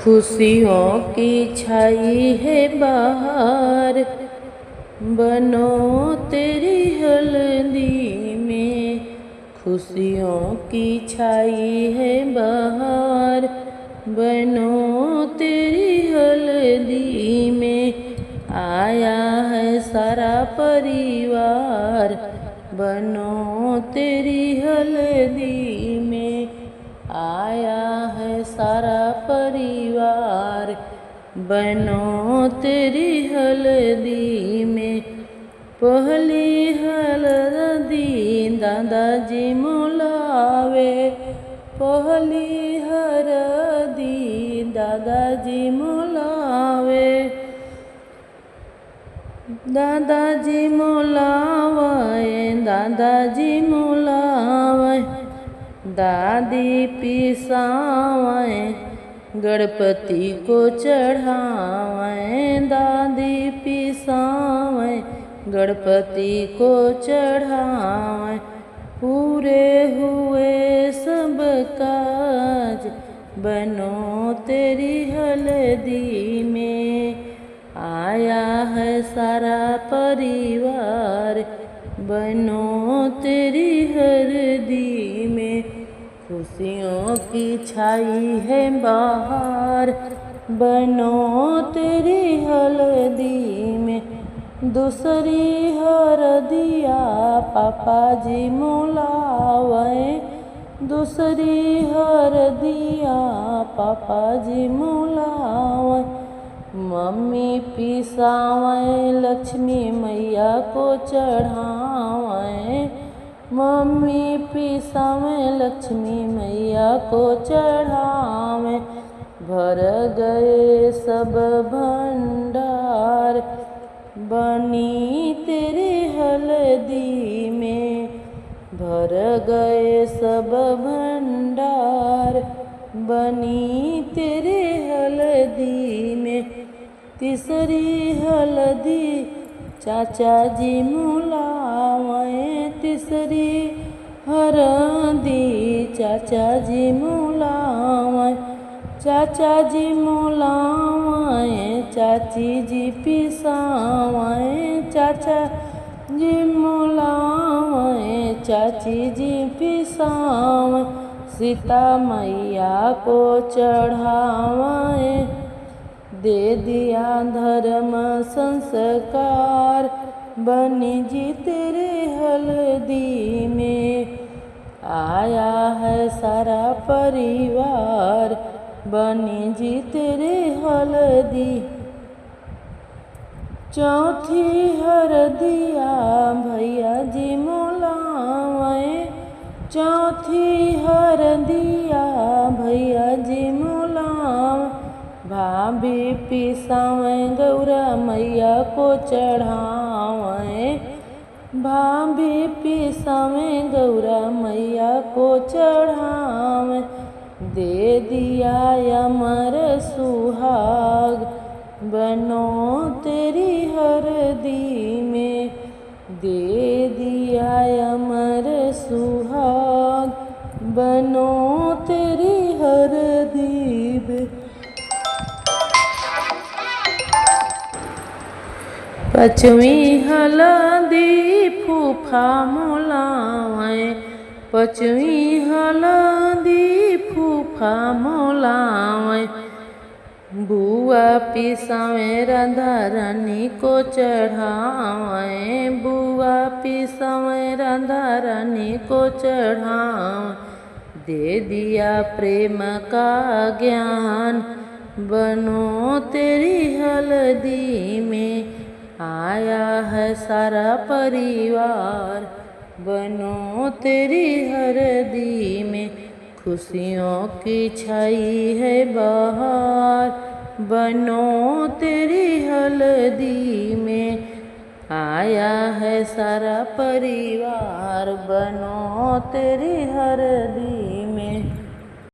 खुशियों की छाई है बहार, बनो तेरी हल्दी में। खुशियों की छाई है बहार, बनो तेरी हल्दी में। आया है सारा परिवार, बनो तेरी हल्दी में। आया है सारा परिवार, बनो तेरी हल्दी में। पहली हल्दी दादाजी मुलावे, पहली हल्दी दादाजी मुलावे। दादाजी मुलावे, दादाजी मुलावे। दादी पिसावे, गणपति को चढ़ावे। दादी पिसावे, गणपति को चढ़ावे। पूरे हुए सब काज, बनो तेरी हल्दी में। आया है सारा परिवार, बनो तेरी हल्दी में। खुशियों की छाई है बहार, बनो तेरी हल्दी में। दूसरी हल्दिया पापा जी मुलावे, दूसरी हल्दिया पापा जी मुलावे। मम्मी पिसावे, लक्ष्मी मैया को चढ़ावे। मम्मी पिसावे, लक्ष्मी मैया को चढ़ावे। भर गए सब भंडार, बनी तेरी हल्दी में। भर गए सब भंडार, बनी तेरे हल्दी में। तीसरी हल्दी चाचा जी मुलावे, तीसरी हल्दी चाचा जी मुलावे। चाचा जी मुलावे, चाची जी पिसावे। चाचा जी मुलावे, चाची जी पिसावे। सीता मैया को चढ़ावे, दे दिया धर्म संस्कार, बनी जी तेरे हल्दी में। आया है सारा परिवार, बनी जी तेरे हल्दी। चौथी हल्दिया भैया जी मुलावे, चौथी हल्दिया भैया जी मुलावे। भाभी पिसावे, गौरा मैया को चढ़ावे। भाभी पिसावे, गौरा मैया को चढ़ावे। दे दिया अमर सुहाग, बनो तेरी हल्दी में। दे दिया अमर सुहाग, बनो तेरी हल्दी में। पचवी हल्दी फूफा मुलावे, पचवी हल्दी फूफा मुलावे। बुआ पिसावे, राधा रानी को चढ़ावे। बुआ पिसावे, राधा रानी को चढ़ावे। दे दिया प्रेम का ज्ञान, बनो तेरी हल्दी में। आया है सारा परिवार, बनो तेरी हल्दी में। खुशियों की छाई है बहार, बनो तेरी हल्दी में। आया है सारा परिवार, बनो तेरी हल्दी